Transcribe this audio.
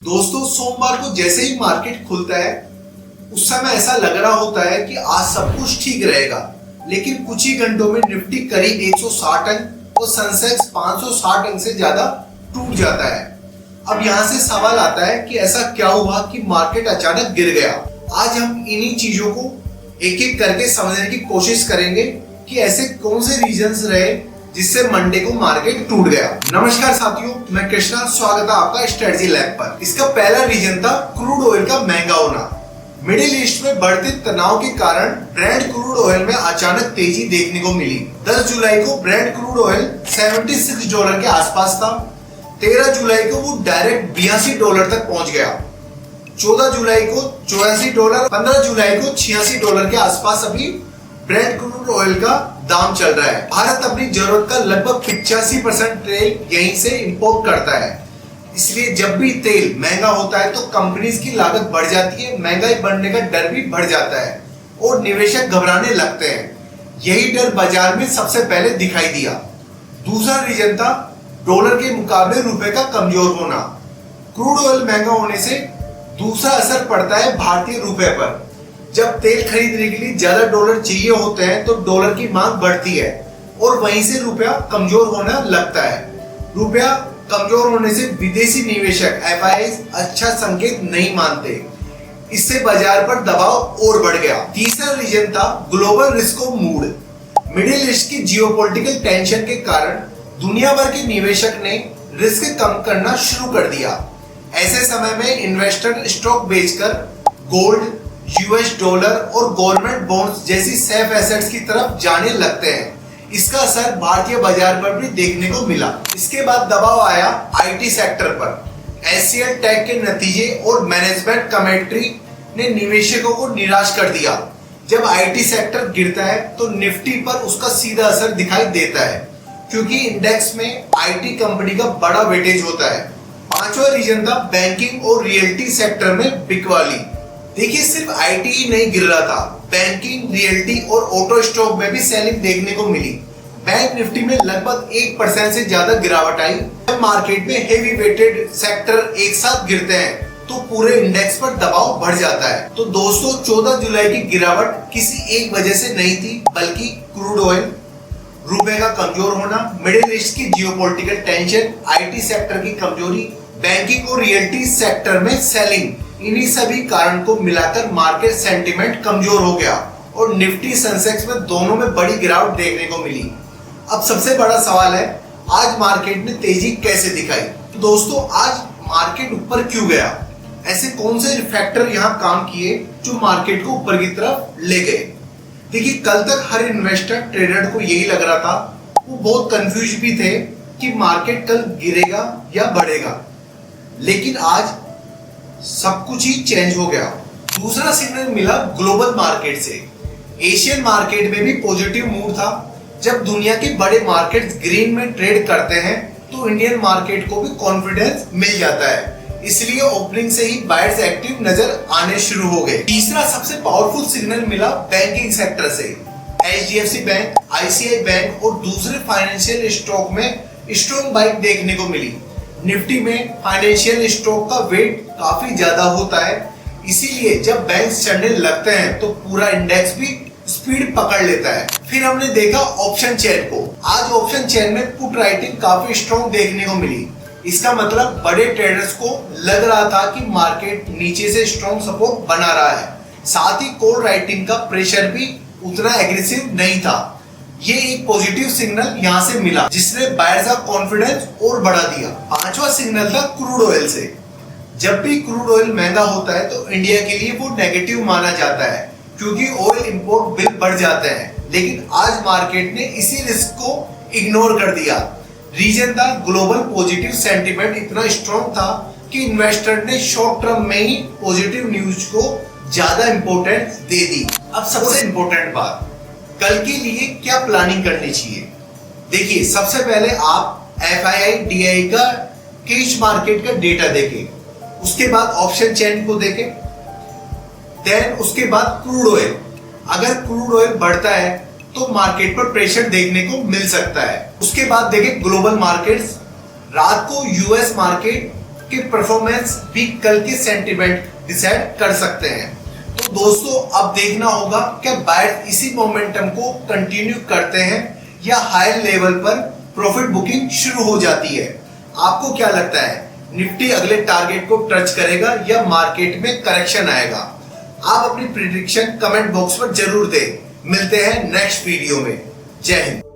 दोस्तों, सोमवार को जैसे ही मार्केट खुलता है उस समय ऐसा लग रहा होता है कि आज सब कुछ ठीक रहेगा, लेकिन कुछ ही घंटों में निफ्टी करीब 160 अंक और सेंसेक्स 560 अंक से ज्यादा टूट जाता है। अब यहाँ से सवाल आता है कि ऐसा क्या हुआ कि मार्केट अचानक गिर गया। आज हम इन्हीं चीजों को एक एक करके समझने की कोशिश करेंगे कि ऐसे कौन से रीजंस रहे जिससे मंडे को मार्केट टूट गया। नमस्कार साथियों, मैं कृष्णा, स्वागत है आपका स्ट्रेटजी लैब पर। इसका पहला रीजन था क्रूड ऑयल का महंगा होना। मिडिल ईस्ट में बढ़ते तनाव के कारण ब्रेंट क्रूड ऑयल में अचानक तेजी देखने को मिली। 10 जुलाई को ब्रेंट क्रूड ऑयल $76 के आसपास था। 13 जुलाई को वो डायरेक्ट $82 तक पहुंच गया। 14 जुलाई को $84, 15 जुलाई को $86 के आसपास अभी ब्रेंट क्रूड ऑयल का दाम चल रहा है। भारत अपनी जरूरत का लगभग 85% तेल यहीं से इंपोर्ट करता है, इसलिए जब भी तेल महंगा होता है तो कंपनीज की लागत बढ़ जाती है, महंगाई बढ़ने का डर भी बढ़ जाता है और निवेशक घबराने लगते हैं। यही डर बाजार में सबसे पहले दिखाई दिया। दूसरा रीजन था डॉलर के मुकाबले रुपए का कमजोर होना। क्रूड ऑयल महंगा होने से दूसरा असर पड़ता है भारतीय रुपए पर। जब तेल खरीदने के लिए ज्यादा डॉलर चाहिए होते हैं तो डॉलर की मांग बढ़ती है और वहीं से रुपया कमजोर होने लगता है। रुपया कमजोर होने से विदेशी निवेशक FIIs अच्छा संकेत नहीं मानते। इससे बाजार पर दबाव और बढ़ गया। तीसरा रीजन था global risk of mood. Middle east की जियोपॉलिटिकल टेंशन के कारण दुनिया भर के निवेशक ने रिस्क कम करना शुरू कर दिया। ऐसे समय में इन्वेस्टर स्टॉक बेचकर गोल्ड, US डॉलर और गवर्नमेंट बॉन्ड्स जैसी सेफ एसेट्स की तरफ जाने लगते हैं। इसका असर भारतीय बाजार पर भी देखने को मिला। इसके बाद दबाव आया IT सेक्टर पर। HCL टैग के नतीजे और मैनेजमेंट कमेंट्री ने निवेशकों को निराश कर दिया। जब IT सेक्टर गिरता है तो निफ्टी पर उसका सीधा असर दिखाई देता है, क्योंकि इंडेक्स में IT कंपनी का बड़ा वेटेज होता है। पांचवा रीजन था बैंकिंग और रियल्टी सेक्टर में बिकवाली। देखिए, सिर्फ IT ही नहीं गिर रहा था, बैंकिंग, रियल्टी और ऑटो स्टॉक में भी सेलिंग देखने को मिली। बैंक निफ्टी में लगभग 1% से ज्यादा गिरावट आई। जब मार्केट में हेवी वेटेड सेक्टर एक साथ गिरते हैं तो पूरे इंडेक्स पर दबाव बढ़ जाता है। तो दोस्तों, 14 जुलाई की गिरावट किसी एक वजह से नहीं थी, बल्कि क्रूड ऑयल, रुपए का कमजोर होना, मिडिल ईस्ट की जियोपॉलिटिकल टेंशन, IT सेक्टर की कमजोरी, बैंकिंग और रियल्टी सेक्टर में सेलिंग, इन्हीं सभी कारण को मिलाकर मार्केट सेंटिमेंट कमजोर हो गया और निफ्टी सेंसेक्स में दोनों में बड़ी गिरावट देखने को मिली। अब सबसे बड़ा सवाल है, आज मार्केट ने तेजी कैसे दिखाई? तो दोस्तों, आज मार्केट ऊपर क्यों गया? ऐसे कौन से फैक्टर यहाँ काम किए जो मार्केट को ऊपर की तरफ ले गए? देखिए, कल तक हर इन्वेस्टर, ट्रेडर को यही लग रहा था, वो बहुत कंफ्यूज भी थे कि मार्केट कल गिरेगा या बढ़ेगा, लेकिन आज सब कुछ ही चेंज हो गया। दूसरा सिग्नल मिला ग्लोबल मार्केट से। एशियन मार्केट में भी पॉजिटिव मूड था। जब दुनिया के बड़े मार्केट्स ग्रीन में ट्रेड करते हैं तो इंडियन मार्केट को भी कॉन्फिडेंस मिल जाता है, इसलिए ओपनिंग से ही बायर्स एक्टिव नजर आने शुरू हो गए। तीसरा सबसे पावरफुल सिग्नल मिला बैंकिंग सेक्टर से। HDFC बैंक, ICICI बैंक और दूसरे फाइनेंशियल स्टॉक में स्ट्रॉन्ग बाइक देखने को मिली। निफ्टी में फाइनेंशियल स्टॉक का वेट काफी ज्यादा होता है, इसीलिए जब बैंक्स चढ़ने लगते हैं तो पूरा इंडेक्स भी स्पीड पकड़ लेता है। फिर हमने देखा ऑप्शन चेन को। आज ऑप्शन चेन में पुट राइटिंग काफी स्ट्रॉन्ग देखने को मिली। इसका मतलब बड़े ट्रेडर्स को लग रहा था कि मार्केट नीचे से स्ट्रॉन्ग सपोर्ट बना रहा है। साथ ही कॉल राइटिंग का प्रेशर भी उतना एग्रेसिव नहीं था। ये एक पॉजिटिव सिग्नल यहाँ से मिला, जिसने बायर्स का कॉन्फिडेंस और बढ़ा दिया। पांचवा सिग्नल था क्रूड ऑयल से। जब भी क्रूड ऑयल महंगा होता है तो इंडिया के लिए वो नेगेटिव माना जाता है, क्योंकि ऑयल इंपोर्ट बिल बढ़ जाते हैं, लेकिन आज मार्केट ने इसी रिस्क को इग्नोर कर दिया। रीजन था ग्लोबल पॉजिटिव सेंटिमेंट इतना स्ट्रॉन्ग था कि इन्वेस्टर ने शॉर्ट टर्म में ही पॉजिटिव न्यूज को ज्यादा इंपॉर्टेंस दे दी। अब सबसे इंपॉर्टेंट बात, कल के लिए क्या प्लानिंग करनी चाहिए? देखिए, सबसे पहले आप FII DI का कैश मार्केट का डेटा देखें, उसके बाद ऑप्शन चेन को देखें, देन उसके बाद क्रूड ऑयल। अगर क्रूड ऑयल बढ़ता है तो मार्केट पर प्रेशर देखने को मिल सकता है। उसके बाद देखें ग्लोबल मार्केट्स। रात को US मार्केट के परफॉर्मेंस भी कल के सेंटीमेंट डिसाइड कर सकते हैं। तो दोस्तों अब देखना होगा क्या बायर्स इसी मोमेंटम को कंटिन्यू करते हैं या हायर लेवल पर प्रॉफिट बुकिंग शुरू हो जाती है। आपको क्या लगता है, निफ्टी अगले टारगेट को टच करेगा या मार्केट में करेक्शन आएगा? आप अपनी प्रेडिक्शन कमेंट बॉक्स पर जरूर दें। मिलते हैं नेक्स्ट वीडियो में। जय हिंद।